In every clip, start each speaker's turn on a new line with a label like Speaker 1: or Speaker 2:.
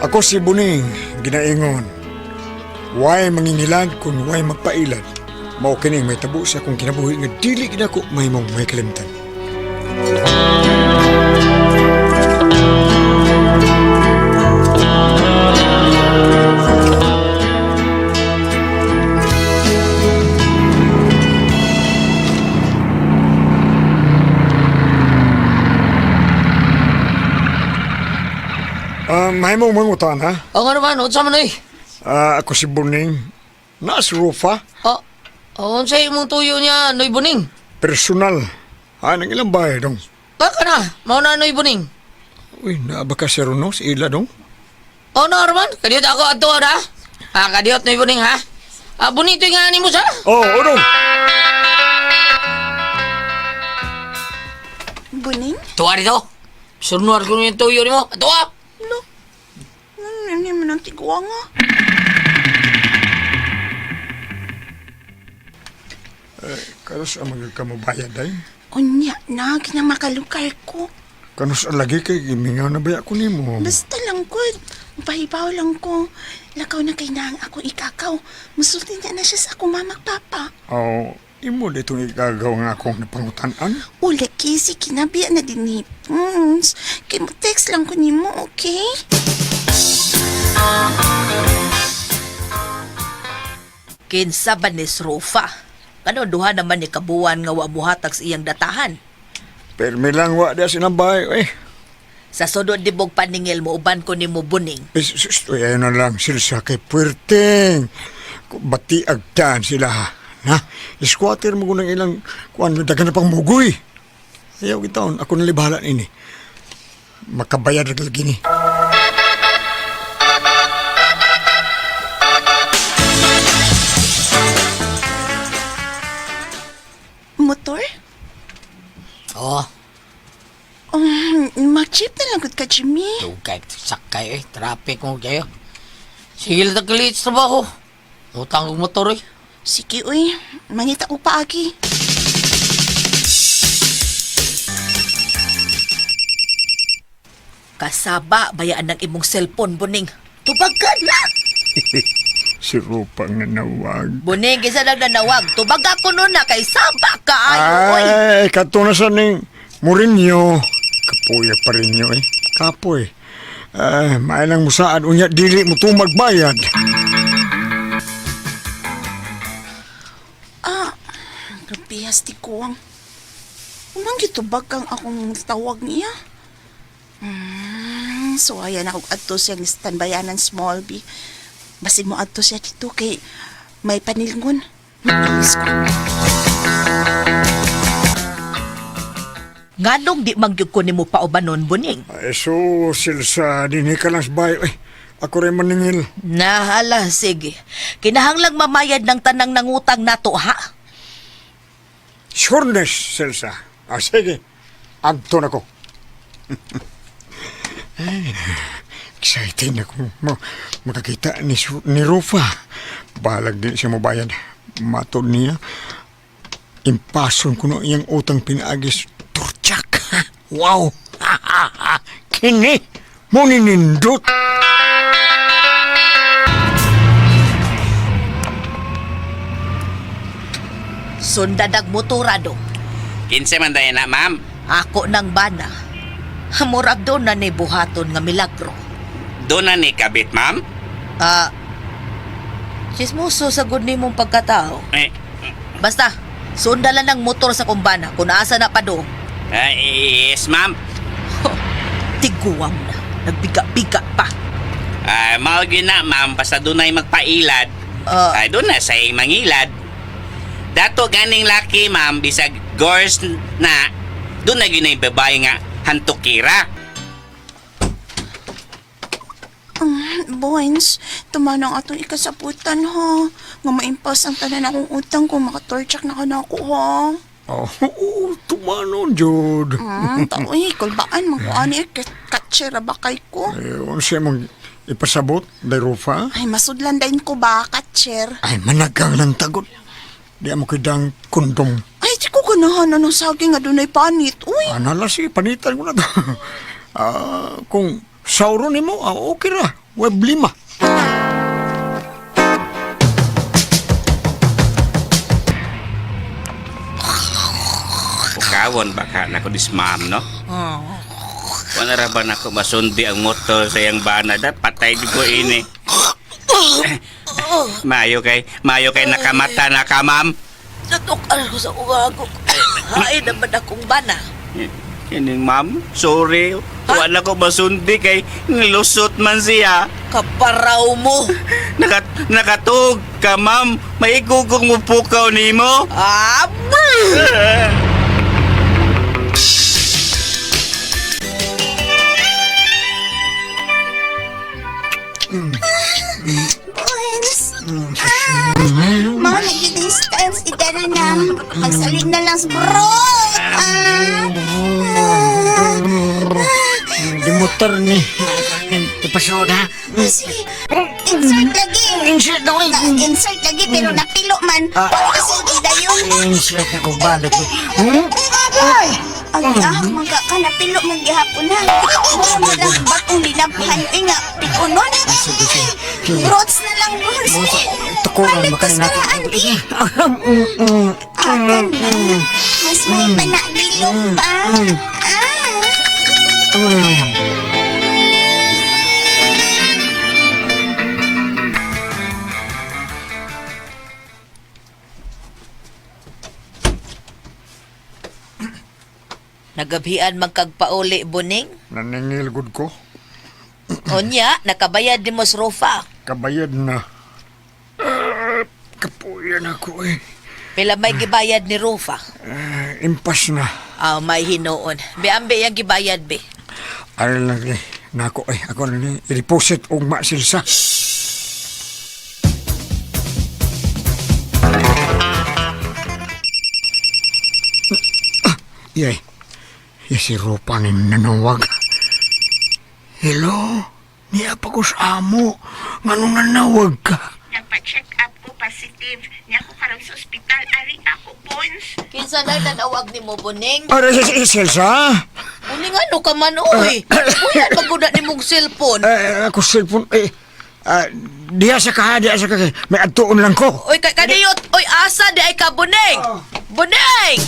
Speaker 1: Ako si Buning, ginaingon. Way mangingilad kung way magpailad. Mao kining may tabo sa akong kinabuhi nga dili gid ako may mong may kalimtan. May mong mangutan, ha?
Speaker 2: Ang ano man, unsa man eh?
Speaker 1: Ako si Buning. Naas Rufa.
Speaker 2: Unsa imong tuyo niya, Noy Buning?
Speaker 1: Personal. Nang ilang bahay dong.
Speaker 2: Baka na, mao na Noy Buning.
Speaker 1: Uy, naaba ka si Runo, si Ila dong.
Speaker 2: Na Arman, kadiyot ako ato ha? Kadiyot Noy Buning ha? Bonito yung nga ni mo sa?
Speaker 1: Dong.
Speaker 3: Buning?
Speaker 2: Tuwa dito. Sunuar ko yung tuyo ni mo. Tuwa!
Speaker 3: Lo, ano naman ang tigwa nga?
Speaker 1: Kanus ang magkamabayad ay.
Speaker 3: Unya na, kinamakалukal ko.
Speaker 1: Kanus ang lagi kay gimingaw na baya ko ni mo.
Speaker 3: Basta lang ko. Pahibaw lang ko. Lakaw na kay nang ako ikakaw. Musulti na siya sa akong mamag papa.
Speaker 1: Imo ditong igagaw nga akong napangutan-an.
Speaker 3: Laki, si kinabiya na din ni Pons. Kay mo text lang ko ni mo, okay?
Speaker 4: Kinsa ba ni Rufa? Ano duha naman ni kabuan nga wa buhatag sa iyang datahan?
Speaker 1: Permi lang wa dia sinabay eh.
Speaker 4: Sa sudod dibog paningil mo uban ko nimo Buning.
Speaker 1: Ayun na lang sila sa kay puwerteng. Bati agdan sila ha. Squatter mo ng ilang kuan dagan na pang mugoy. Ayaw gitaon ako nalibahalan ini. Makabayad lagi ni.
Speaker 3: Motor? Mag-jeep na lang ka, Jimmy.
Speaker 2: Tugay, sakay eh. Traffic mo kayo. Sige lang tagkalit sa trabaho. Utang kong motor eh.
Speaker 3: Sige, uy. Mangita ko paagi.
Speaker 4: Kasaba bayaan ng imong cellphone Buning. Tubagan na.
Speaker 1: Si Rupa nga nawag.
Speaker 4: Buning kisa lang nanawag. Tubaga ko nun na kay saba ka ayo.
Speaker 1: Ay, katunasan ning Mourinho. Kapuya pa rin nyo eh. Kapoy. Mailang musaan unya dili mo to magbayad.
Speaker 3: Grabihas ti kuwang. Umang gitubag kang akong tawag niya. So ayan ako adto siyang standbayanan small B. Basin mo adto siya dito kay may panilngon. Mag-ilis ko.
Speaker 4: Nganong di magyud ko nimo paubanon Buning?
Speaker 1: Ay, so, silsa, dinhi ka lang sa bayo. Ay, ako rin maningil.
Speaker 4: Nahala, sige. Kinahanglang mamayad ng tanang nangutang nato ha.
Speaker 1: Sureness, silsa. Sige. Agto na ko. Ay, excited na ko makakita ni Rufa. Balag din siya mabayad. Matod niya. Impason ko no iyang utang pinaagis. Turchak. Wow. Kini. Muninindot.
Speaker 4: Sundadag motorado.
Speaker 5: Kinsa man dayon na, ma'am?
Speaker 4: Ako nang bana. Murag doon na ni buhaton nga milagro.
Speaker 5: Doon na ni kabit, ma'am?
Speaker 4: Chismoso sa good ni mong pagkatao.
Speaker 5: Eh,
Speaker 4: Basta, sundalan ng motor sa kumbana kung asa na pa doon.
Speaker 5: yes, ma'am.
Speaker 4: Tiguang na. Nagbiga-biga pa.
Speaker 5: Mao gyud na, ma'am. Basta doon ay magpailad. Doon na sa mangilad. Dato ganing laki, ma'am. Bisag gors na. Doon na gyud na babae nga hantukira.
Speaker 3: Boys, tumanang atong ikasaputan ha. Nga maimpas ang tanan akong utang ko. Makatorchak na ka na ako ha.
Speaker 1: Tumanon, Jod.
Speaker 3: Taoy, kulbaan. Magkuani katsira bakay ko.
Speaker 1: Ano siya mong ipasabot, day Rufa?
Speaker 3: Ay, masudlan din ko ba, katser?
Speaker 1: Ay, managang ng tagot. Di mo kidang kondom.
Speaker 3: Ay, di ko ganahan ng saging nga doon ay panit. Uy,
Speaker 1: Nala, sige, panitan ko na to. Kung sauro ni mo, okay ra. Web 5.
Speaker 5: Ukawon baka na ko dis ma'am, no? Wala ra ba na ko masundi ang motor sa iyang bana? Patay di ko ini. Mayo kay nakamata na ka, ma'am.
Speaker 4: Natukar ko sa ugago. Hain naman akong bana.
Speaker 5: Kining ma'am, sorry. Wala ko masundi kay nilusot man siya.
Speaker 4: Kaparaw mo.
Speaker 5: Nakatug ka, ma'am. Maigugong mo pukaw nimo.
Speaker 3: Boys! Mga nag-distance, ikara na. Magsalig na lang sa bro!
Speaker 1: Di motor ni. Ipasod ha.
Speaker 3: Sige, insert lagi.
Speaker 1: Insert daw eh.
Speaker 3: Insert lagi, pero napilo man. Kasi ida yun.
Speaker 1: Insert ako balik.
Speaker 3: Ay, mga ka napilo man gihapon na. Gusto mo lang bakong linabahan. Ay nga, pikunon. Rots na lang, boss.
Speaker 1: Tukuran
Speaker 3: Balik
Speaker 1: ba
Speaker 3: ko sa
Speaker 1: kanina?
Speaker 3: auntie. Akan na. Mas may panagilong pa.
Speaker 4: Nagabhian magkagpauli, Buning.
Speaker 1: Naningil gud ko.
Speaker 4: Onya, nakabayad ni Mos Rofa.
Speaker 1: Kabayad na. Kapuyan ako eh.
Speaker 4: Pila may gibayad ni Rofa.
Speaker 1: Impas na.
Speaker 4: May hinoon. Biambi yung gibayad, be.
Speaker 1: Ano lang eh. Nako eh. Ako na ni. I-deposit og masilsa. Yay. Yes, si Ropa ni nanawag. Hello? Niya pa ko sa amo. Nganong nanawag ka?
Speaker 3: Nagpa-check up ko positive. Niya ko karon sa ospital. Ari ako, boys.
Speaker 4: Kinsa na nanawag ni mo, Buning?
Speaker 1: Ara, Silsa?
Speaker 4: Buning ano ka man, oy. Kuya, maguna ni mong cellphone.
Speaker 1: Ako cellphone. Diya sa ka. May adtuon lang ko.
Speaker 4: Oy, kadiyot. Oy, asa di ay ka, Buning? Buning!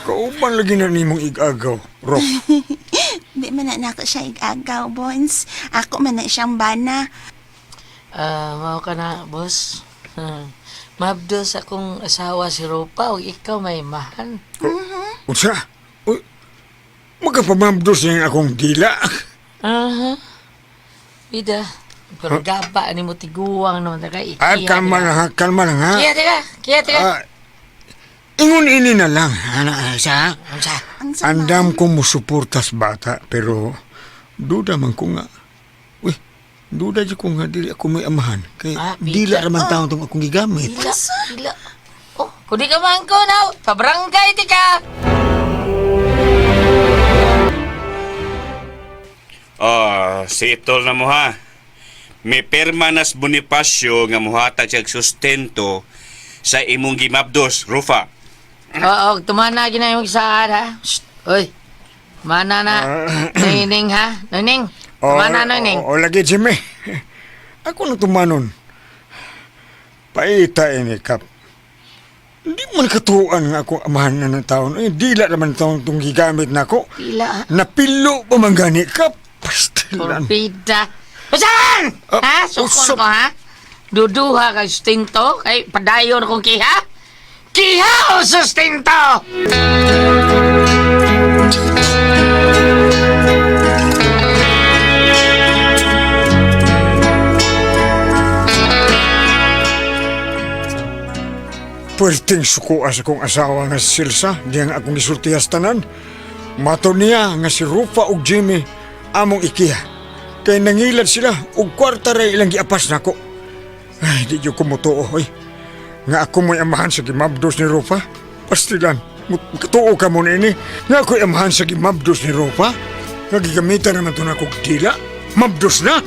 Speaker 1: Kauban lagi na nimong igagaw, Rob.
Speaker 3: Di man na ako siya igagaw, boys. Ako man na siyang bana.
Speaker 2: Mao ka na, boss. Mabdos akong asawa si Ropa o ikaw may mahal.
Speaker 1: Unsa? Uy, magkapamamdos niya akong dila.
Speaker 2: Bida, pero gaba ni mo tiguang naman na kay
Speaker 1: Kalma lang ha, kalma lang ha.
Speaker 2: Kaya teka.
Speaker 1: Ingon ini na lang, sa
Speaker 2: Unsa?
Speaker 3: Ang sama.
Speaker 1: andam ko musuportas bata, pero duda man ko nga. Uy, duda di ko nga dili ako may amahan. Kay dila raman taon itong akong gigamit.
Speaker 2: Dila. Oh, kung di ka man ko na, pabarangay ti ka.
Speaker 5: Si Itol na mo ha. May permanas Bonifacio nga muhatag siya sustento sa imong gimabdos, Rufa.
Speaker 2: Oo, tumana ginay mo sa ha. Shh, oy. Mana na. Nining ha. Nining. Tumana nining.
Speaker 1: O lagi, Jimmy. Ako na tumanon. Paita ini, Kap. Hindi man katuan nga akong amahan na ng taon. Dila naman taon itong gigamit na ako.
Speaker 2: Dila.
Speaker 1: Napilo pa man gani, Kap. Pastilan.
Speaker 2: Porbida. Saan? Ha? Sukon
Speaker 1: usap.
Speaker 2: ko ha? Duduha kay sustento? Kay padayon akong kiha? Kiha o sustento?
Speaker 1: Pwedeng sukuan sa kong asawa nga si Silsa, diyan akong isultihas tanan. Mato niya nga si Rufa ug Jimmy among ikiha. Kay nangilad sila ug kwarta ray ilang giapas nako. Ay, di ko mutuo, oy. Nga ako mo'y amahan sa gimabdos ni Rufa. Pastilan, katuo ka mo na ini. Nga ako'y amahan sa gimabdos ni Rufa. Nagigamitan naman ito na akong tila. Mabdos na!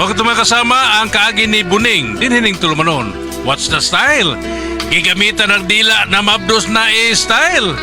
Speaker 6: Mao ito mga kasama ang kaagi ni Buning, dinhining tulumanon. What's the style? Gigamitan ng dila na mabdos na style.